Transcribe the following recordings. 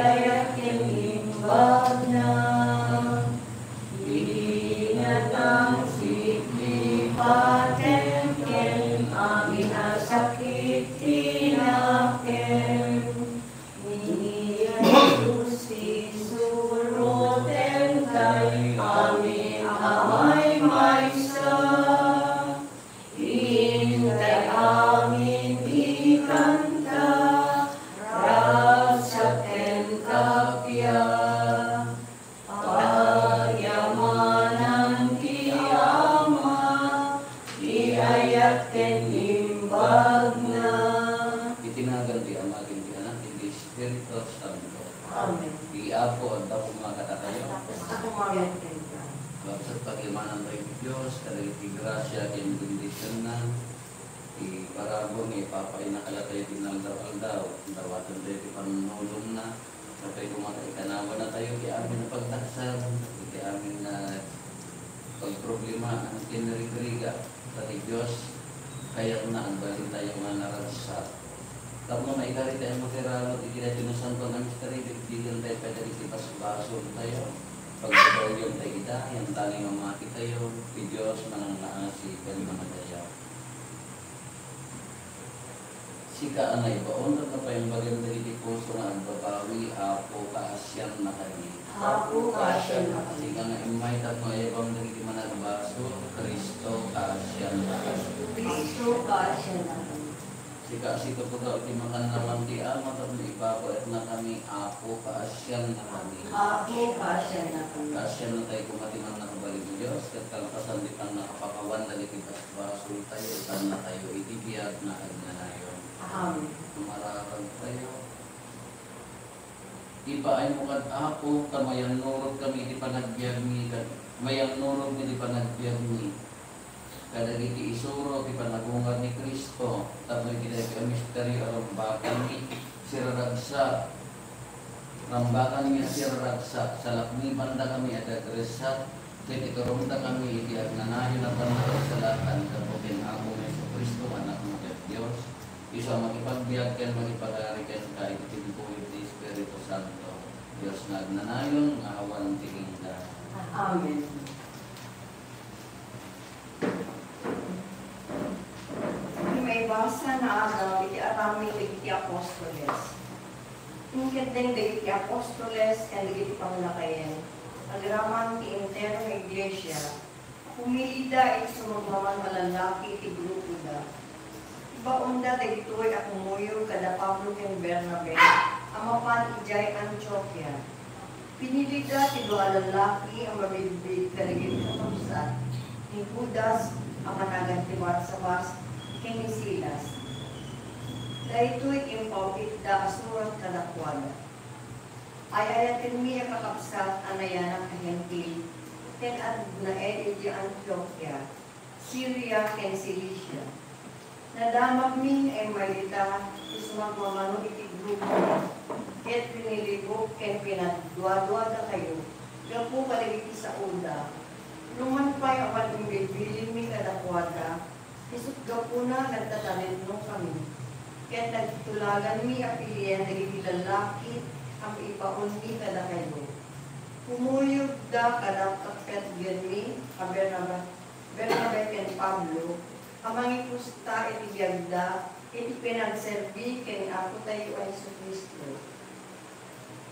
ayat imbag na. Ingat ang siklipaten ken amin asakit tinaken. Jesus isuruten kay amin amay maysa. Hintay amin ikanta, rasa ken kapya. Pagyamanang di ama, iayat ken imbag na. Itinagan di ama ken di anak ken di Espiritu Santo. Amen. Di Apo at Apo mga katatayo. Ako mga Bagsat pagyamanang tayo Diyos, kalagiti grasya ken bendisyon na. Iparabong ipapainakalatay tinaldaw-aldaw. Dawatan tayo ti panulong na. Kapag kumatay kanawa na tayo, kaya amin na pagtaksal, kaya amin na pagproblema, ang kinarigriga, pati Diyos, kaya na ang balik tayo nga narasa. Tapos na ikari tayo magkiralo, ikinatinusan ko ng misteri, bigyan tayo pwede ikipas baso tayo. Pagkataw yung tayo kita, yung taling mamaki tayo, si Diyos manangaasi, kaya mga tayo. Sika anay ba, unod na pa yung bagay na puso nga ang babawi, Apo kaasyan na kami. Apo kaasyan na kami. Sika nga imay tapos ayabang nagiti managbaso, Kristo kaasyan na kami. Kristo kaasyan na kami. Sika sito po daw, di makan naman di ama, tapos ipapalit na kami, Apo kaasyan na kami. Apo kaasyan na kami. Kaasyan na tayo kumatimang nakabalik ng Diyos, at kalakasan di pang nakapakawan, dagiti basbaso tayo, itan na tayo itibiyag na agnanayon. Amen. Marakag tayo. Ipaay mo kad Apo, kamayang nurog kami di panagbiag mi, mayang nurog mi di panagbiag mi. Kadagiti isuro di panagungad ni Kristo, tapos kita yung misteryo rambakan mi, siraragsa. Rambakan mi siraragsa, salakmi banda kami ada gresat, jadi karumda kami di agnanayo na panagsalatan, kapukin ako may Kristo, anak mo kay Diyos. Isa makipagbiagkan, makipag-arikan kahit itinpuhin ni Espiritu Santo. Diyos na agnanayon, nga awan tingin ka. Amen. May basa na agaw, iti arami iti apostoles. Ingkit din iti apostoles, and iti panglakayan. Agraman ti interong iglesia, humilida iti sumagmaman malalaki iti grupo da. Baunda dagitoy akumuyo kada Pablo ken Bernabe, amapan ijay Antioquia. Pinilida ti dua lalaki ang mabibig kadagiti kapamsat, ni Judas ang managan ti Barsabas ken ni Silas. Daytoy impawit da asurat kadakwada. Ay ayatin mi ang kakapsat anayan ang kahentil, ken adnaed iti Antioquia, Syria ken Cilicia. Nadamag min ay malita, isumagmamano iti grupo, ket pinilibok ken pinadwa-dwa na kayo, gapu kalagiti sa uda. Luman pa'y apat yung bibilin mi kadakwada, isut gapu na nagtatalent no kami. Ket nagtulagan mi apilian dagiti lalaki, ang ipaon mi kada kayo. Pumuyog da kadakapet gen mi, Bernabe ken Pablo, amang ipusta iti biyagda, iti pinagserbi ken ako tayo ay Kristo.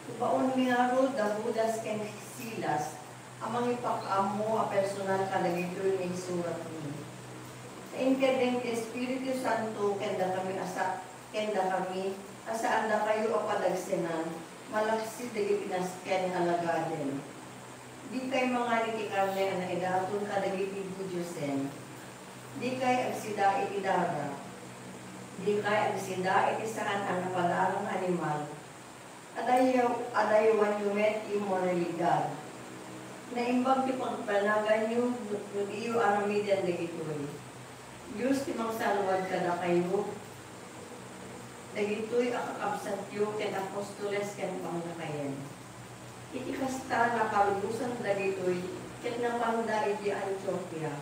Upaon mi haro da Judas ken Silas, amang ipakamo a personal kadagito ni surat ni. Sa inkadeng Espiritu Santo kenda kami asaan da kayo a padagsenan, malaksi dagiti nasken alagaden. Di kay mga niti karne ana idaton kadagiti Budyosen. Di kay agsida iti dara, di kay agsida iti saan ang napalarang animal, adayawan yumet immoralidad. Naimbag ti pagpanagan yung iyo aramidan na ito'y. Diyos ti mangsalwad kada kayo, dagitoy akakabsat yu ken apostoles ken panglakayan. Iti kasta nakalubusan dagitoy ket napanda iti Antioquia.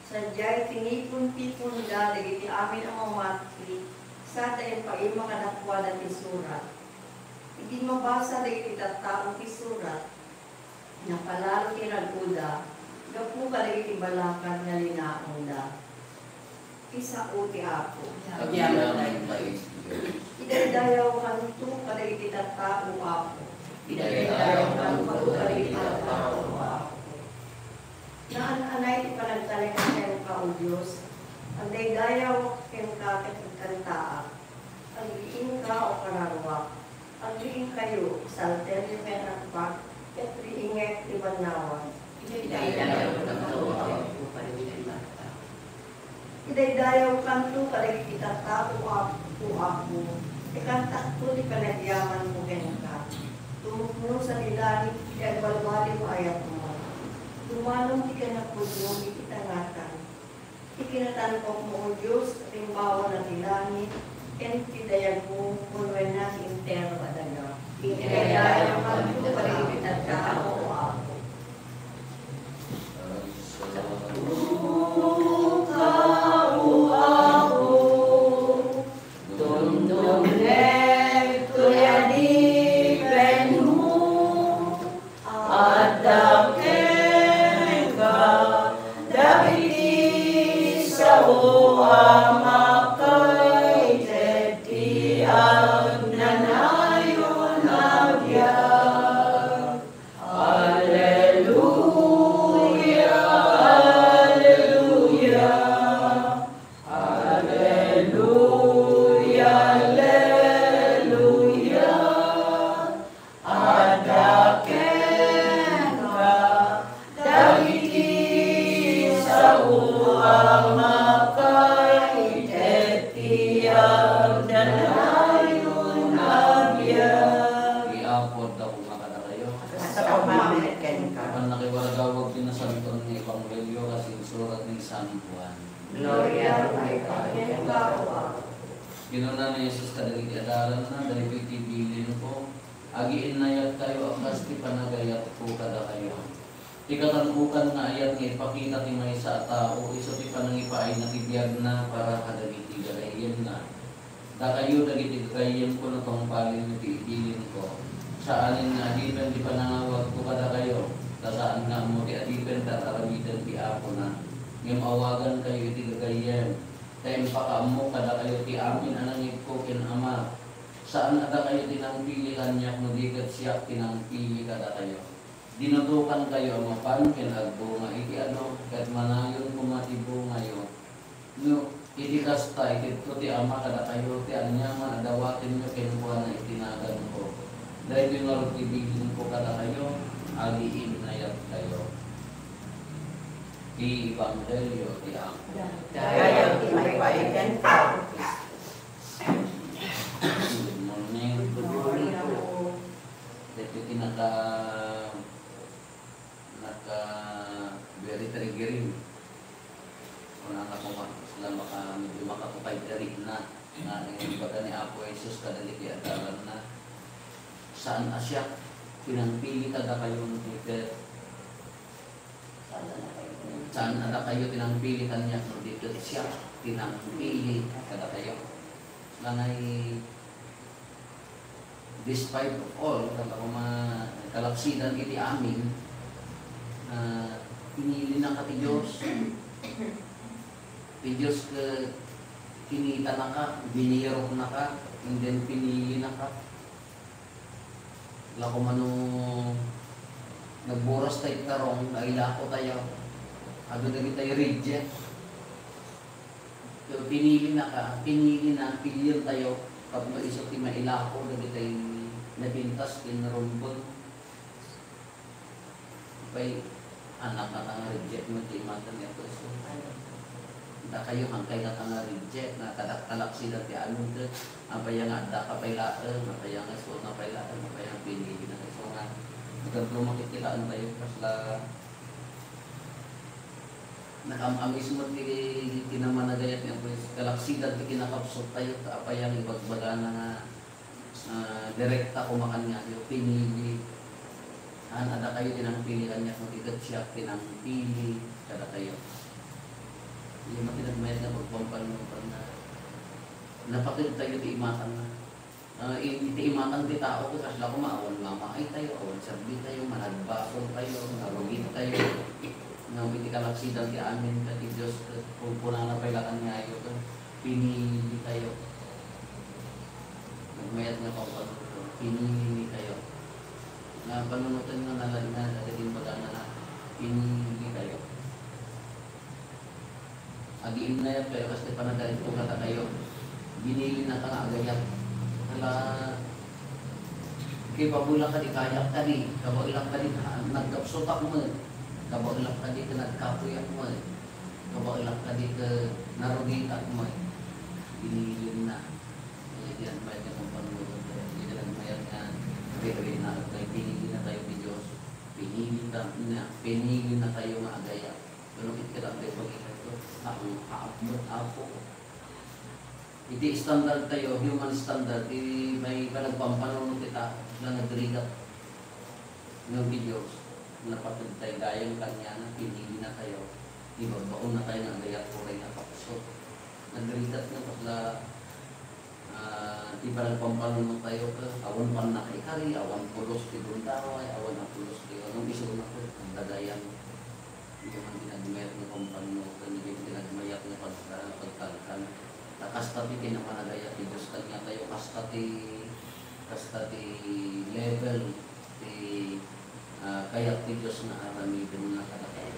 Sadyay tinipon-tipon da dagiti amin ang mamati sa dayon pa makadakwa dati surat. Hindi mabasa lagi kita taong isurat na palalo kinaguda, gapu ka lagi tibalakan nga linaon da. Isa uti ako. Pagyaman ng pais Diyos. Idaydayaw kanto kalagi kita tao ako. Idaydayaw kanto kalagi kita tao ako. Naan-anay ti panagtalikayan ka o Diyos, ang daydayaw ken ka kantaa, ang liin ka o kararwa, ang liin kayo, salter yung penakpak, at liingek ti banawan. Idaydayaw kanto kalagi kita tao ako, ikantak ko ti panagyaman mo ken ka. Tumukno sa nilani, iagbalwali mo ayat mo. Tumanong di ka na po mo, ikitangatan. Ikinatankok mo, O Diyos, timbawa na tilangit, and tidayag mo, punwen na si intero adaga. Ikinayayang magto, palipitan ka ako ako. Ginuna ni Jesus kadali ti adalan na dali ti bilin ko agiin nayat kayo akas ti panagayat ko kada kayo ti katanbukan nga ayat nga ipakita ti may sa tao iso ti panangipaay na tibiyag na para kadali ti galayen na da kayo dagiti galayen ko no tong palin ti bilin ko saanin nga adipen ti panangawag ko kada kayo saan nga mo ti adipen tataramitan ti apo na ngem awagan kayo ti galayen tayo pakamo kada kayo ti amin anangit ko kin ama. Saan ada kayo tinangpili kanyak no dikat siya tinangpili kada kayo. Dinutukan kayo mapan kin agbunga iti ano kat manayon kumatibo ngayon. No iti kasta iti ti ama kada kayo ti anyaman adawatin nyo kin buwan na itinagan ko. Dahil yung laro tibilin ko kada kayo agiin na yat kayo. Di Evangelyo ti ang Dahil may paikan ka. Good morning. Good morning ako. Ito naka very triggering. Kung sila medyo makakupay dari na yung baga ni Apo Jesus kadali ti adalan na saan asya pinangpili kada kayo ng ticket. Saan ada kayo tinangpili kanya no dito siya tinangpili kada kayo langay despite of all kada ko kalapsidan iti amin pinili na ka ti Diyos ti Diyos kinita na ka binirok na ka and then pinili na ka lako mano nagburas tayo tarong nailako tayo ado na tayo reject. So, pinili na, pilihan tayo pag maisok ti mailako na tayo napintas, kinarumbon. Pay anak na tanga reject mo ti matan ito. So, da kayo hangkay na tanga reject, na talak sila ti anong ito. Apaya nga, da kapaylaan, apaya nga suot na paylaan, apaya nga pinili na. So nga, magandang makitilaan tayo kasla nakamamis mo kinamanagayat niya po kalaksidan ti kinakapsot tayo apayang ibagbaga na direkta kumakan nga yung pinili ada kayo tinangpili kanya kung ikat siya tinangpili kada kayo yung matinagmayad na pagpampan mo na napakil tayo ti imakan na iti imatang ti tao ko kasla ko maawan mamaay tayo, awan sarbi tayo, managbason tayo, narugit tayo. Nang iti kalaksidan ti amin ka ti Diyos, kung puna na pailakan nga ayo ka, pinili tayo. Nagmayat nga pampanuto, pinili kayo. Na panunutan nga nalang na, nagiging baga na pinili kayo. Agiin na yan kayo, kasi panagalit ko kata kayo, binili na ka nga agayat. Kala, kay pabulang ka di kayak ka di, kabagilang ka di, nagkapsotak mo. Kabagilang ka di, nagkapuyak mo. Kabagilang ka di, narugitak mo. Binili na. Yan, may ng panunutan tayo. Hindi na nagmayat nga, pero na pinili na tayo ni Diyos. Pinili na tayo nga agayat. Pero itkailan tayo pag-ikot ito, ang kaapot apo. Iti standard tayo, human standard, may panagpampanunod kita na nagrigat ng Diyos. Napatid tayo gayang kanya na pinili na tayo. Ibagbaon na tayo ng agayat ko rin nakapasok. Nagrigat na pasla di panagpampanunod tayo ka. Awan pan na kay kari, awan pulos ti Gundaway, awan na pulos ti anong iso na ko, ang dagayan. Hindi man ginagmayat ng pampanunod, hindi ginagmayat ng pagtalkan. Kasta ti kinamanagayat ti Diyos kanya tayo, kasta ti level ti kayat ti Diyos na aramidin na kada tayo.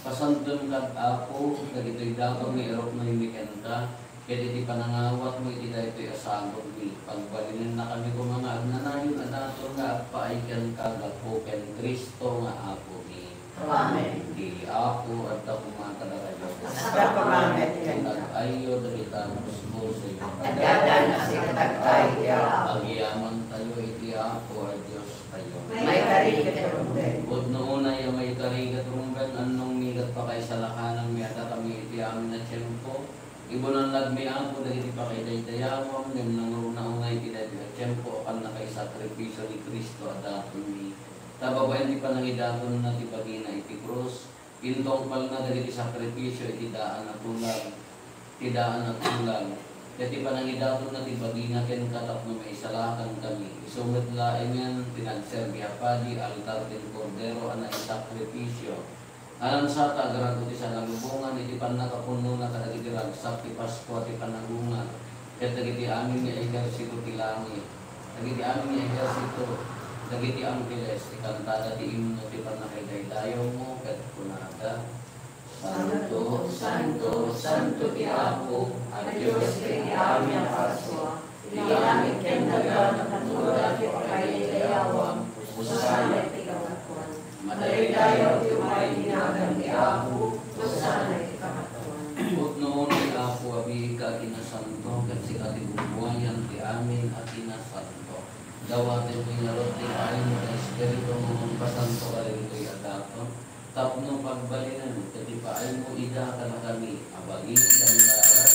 Pasantun kat ako, dagito'y dako may erok na himikan ka, kaya di panangawat mo, iti dahil ito'y asagot mi. Pagbalinin na kami ko mga agnanayon, anato nga, paaikan ka, gapuken, Kristo nga ako mi. Amen. Di ako, at ako mga kadarayo. Sa pamamet yan. Nag-ayo, dagita, musmos, Nagdadan na si katagkay niya. Pagyaman tayo, iti ako, at Diyos tayo. May karigat rumben. Huwag noon ay may karigat rumben, anong migat pa kay sa lakanan, may ata kami iti amin na tiyempo. Ibo ng lagmi ako, dahil pa kay daytayawam, yung nangunaungay iti dahil tiyempo, akan na kay sakripisyo ni Kristo at aton ni. Tababayan di pa nangidaton na tipagina iti krus, intong pal na dahil iti sakripisyo, iti daan na tulang, iti daan na tulang. Kaya pa nangidaton na tipagina ken katap na may isalakan kami. Isumit laeng yan, tinagserbiya pa di altar din kordero, ana isakripisyo. Alam sa tagaran ko ti sa nalubungan, iti pan nakapuno na kadagitiran, sakti Pasko at ipanangungan. Kaya dagiti amin niya ehersito ti langit. Dagiti amin niya ehersito, dagiti angkeles, ikantada ti imno ti panakidaydayaw mo, ket kunada. Santo, Santo, Santo ti Apo, at Diyos ti amin ang Pasko. Ti langit ken daga natulad ti pakaydayawam, usaya ti kamatuan. Madaydayaw ti umay dinagan ti Apo, usaya ti kamatuan. Huwag noon ti Apo, abi ka kinasama amin at inasanto. Dawatin mo yung narot, ipain mo ng Espiritu mo pasanto ka rin ito'y adato. Tapno pagbalinan, katipain mo ida ka na kami, abagin ng darat,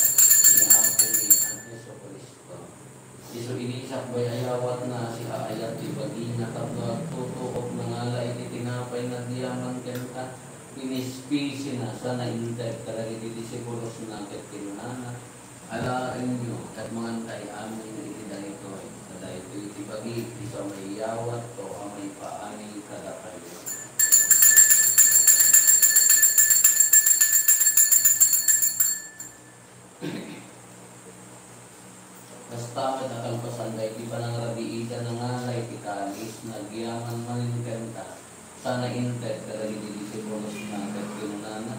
ni Apo ni Yesu Cristo. Iso inisak ba'y ayawat na si aayat ibagin na tapno at tutuok ng alay itinapay na diyaman kenta, inispisi na sana intep talaga disipulos na ket kinunana. Alain nyo at mga tay amin na itidan ito ay kada ito itibagi, iso may iyawat o amay paani kada kayo. Basta nakakalpasan dahil di pa nang rabiikan ng alay tikalis, nagyaman manin kanta, sana intep talaga disipulos na ket kinunana.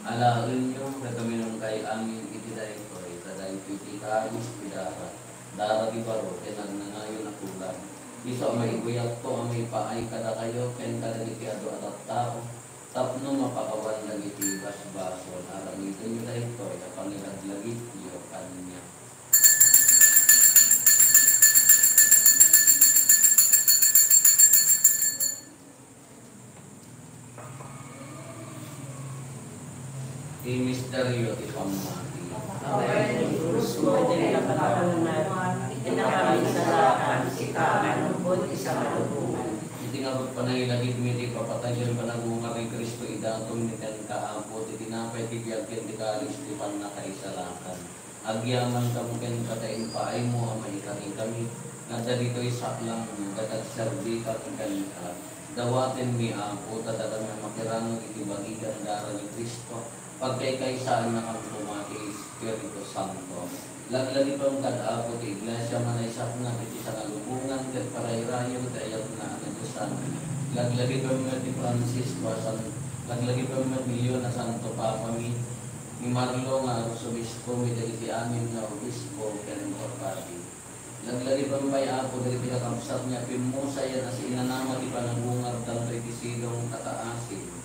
Alain nyo na kami nung kay amin itidan ito ay kada ito itikalis pidara. Dara di baro, kenang nangayon na kulang. Iso may guyak to, may paay kada kayo, ken kada di kado at tao. Tapno mapakawan lagi tibas baso, aramitin nyo na ito, ay kapangilaglagit niyo kanya. Di misteryo ti pamati. Amen. Krus mo, din na panalunan, inakamisalakan, si kamanubot, isang malubungan. Iti nga panangilagid mi ti papatayon panagumar ni Kristo idatong ni kan kaampo ti tinapay ti biyagken ti kalis ti panakaisalakan. Agyaman kamo ken kataing paay mo amay kami nga ditoy saklang katag serbi ka ken dawaten mi ampo tadakan nga makirano iti bagigan dara ni Kristo pagkaykaysaan na kang tumati Espiritu Santo. Laglagi pa ang kadaapo ti iglesia manaysak na iti sa kalubungan ket parayrayo dayat na anadusan. Laglagi pa mga ti Francisco laglagi pa mga milyon na Santo Papa mi Marlo nga Arsobispo mi dagiti amin nga obispo ken orpati. Laglagi pa may apo dagiti kakamsat niya pimusa yan as inanama ti panangungar dang rekisidong kataasin.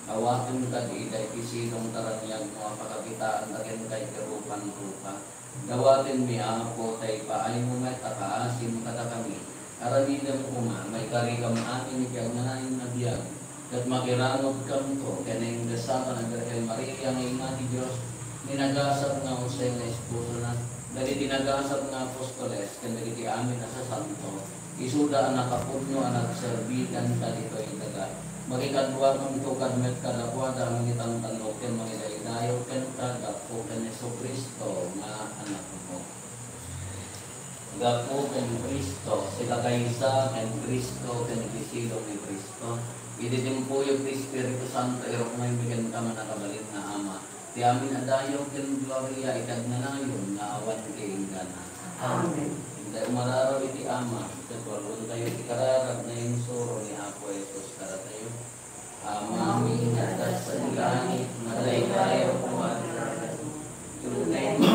Awatin ka di kay kisidong taranyag mga pakakitaan takin kay kerupan-rupa. Dawatin mi apo tay paay mo may takaasin kata kami. Aramidam ko nga may karikam amin ni kaya nanayin na biyag. Kat makiranod kam to kaneng dasama ng Virgen Maria ng ina ni Diyos. Ninagasap nga usay na esposo na. Dali tinagasap nga apostoles kan dali amin na sa santo. Isuda anak kapudno anak serbikan kalito itaga. Magikadwa kang tukad met kadakwa dahil itang taloken magidayo ken tagapo ken Yesu Kristo nga anak mo. Gapo ken Kristo sila kaysa ken Kristo ken gisilong ni Kristo. Iditimpuyog ti Espiritu Santo irok may bigyan ka man nakabalin nga ama. Ti amin adayo ken gloria ikad nanayon nga awan kay ingana. Amen. Hindi umararaw iti ama, katulad tayo ti kararag na yung suro ni Apo Jesus para tayo. Ama mi atas sa langit, malaylayo kumadragan. Tunay mo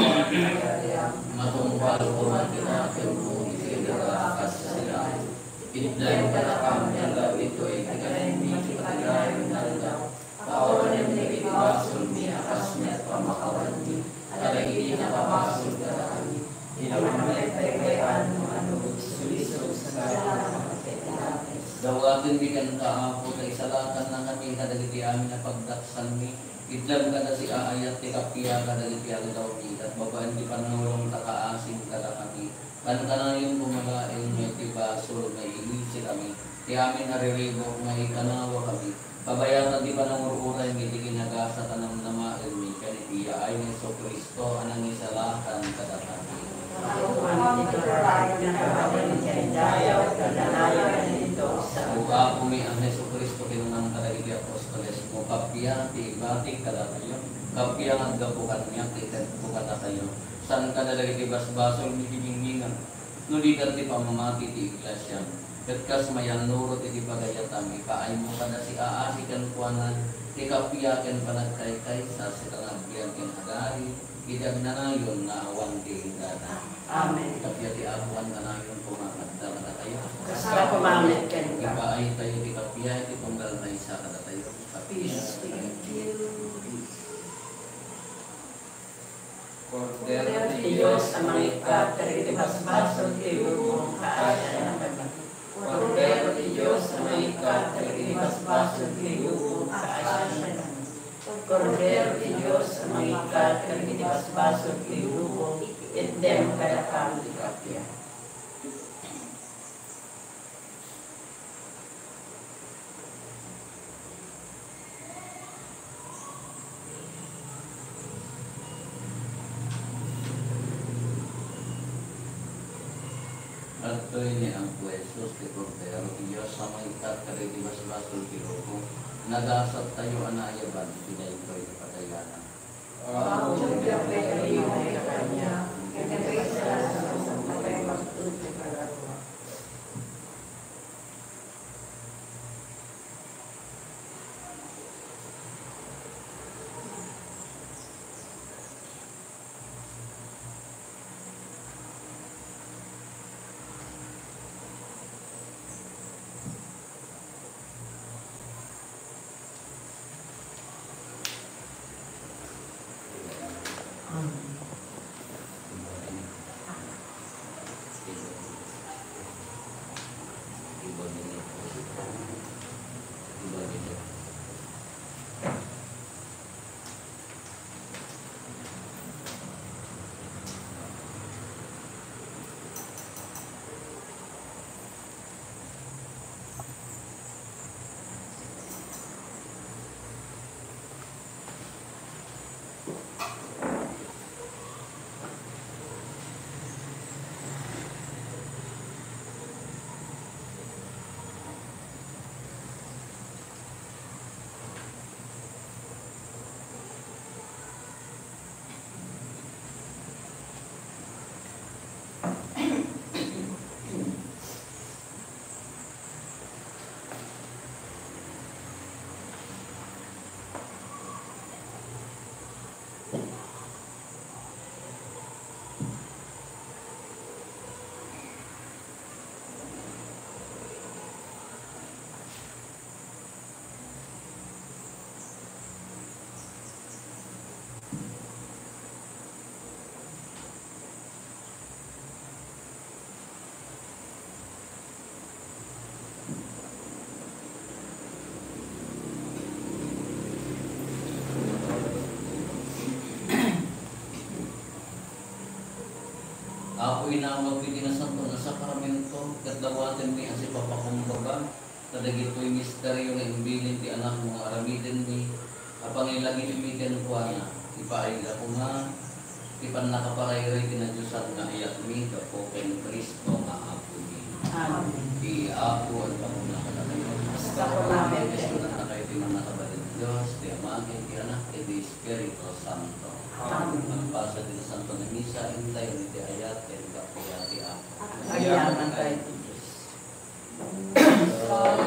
matumpal kumadragan mo isidara kasalanan. Itlan ka na kami ang gawin ko ay kagaling mi kitagayon na lang. Kawalan ni ibasol mi akas niya at pamakawan mi. Alagin na papasol ka na kami. Inamalay pagkayaan mo ano sulisog sa kalaman at kailangan. Dawatin mi kan kaapo kay salatan na kami kadagiti amin na pagdaksan mi. Itlan kada si aayat ti kapiya kadagiti ano daw mi at babaan di panulong takaasin kada kami. Kananayon kumalain mi ti basol nga ilisi kami. Ti amin nariribo nga ikanawa kami. Pabayatan di panangururay mi di ginagasa tanang namain mi kanitiya ay ni Yesu Kristo anang isalakan kada kami. Buka kami ang Yesu Kristo kinunang kadagiti apostoles mo kapya ti batik kada kayo kapya ang gapukan niya tiket bukata kayo san kada dagiti basbasol mi hibingingan nuligan ti pamamati ti iglesia ketkas mayan nurot iti pagayatan ipaay mo kada si aasikan kuanan ti kapya ken panagkaykay sa sitanagbian ken agari idag nanayon na awan ti ingana. Amen. Kapya ti abuan nanayon pumakadda kada kayo. Kasla pumamit ken ka. Ipaay tayo ti kapya ti tunggal na isa kada tayo. Peace be with you. Cordero Diyos ang mga ikat, kariti basbas kapayapaan di kapya. At ito ini ang puwesos de Cordero, Diyos sa mga ikat karibas basol kiloko, nagasat tayo anayaban, pinay ko'y kapatayanan. Ang kapayapaan di kapya, kagabay sa lasang sa kapayapaan di kalagawa. Ako inawag piti na santo na sakramento, katlawatin mi ang si papakumbaga, kadagito'y misteryo na imbilin ti anak mga aramidin mi, apangilagi mi kenukuana, ipaayla ko nga, ipan nakaparayray tinadyosan na ayat mi, kapoken Kristo nga ako mi. Amen. Di ako at pamuna ka na kayo. Basta ko namin. Kristo na kayo di man nakabalid Diyos, di amagin, di anak, di Espiritu Santo. Amen. Magpasa din sa Santo na Misa, hintay ni ti ayat, kaya kapayati ako. Ayaman tayo Diyos. Sa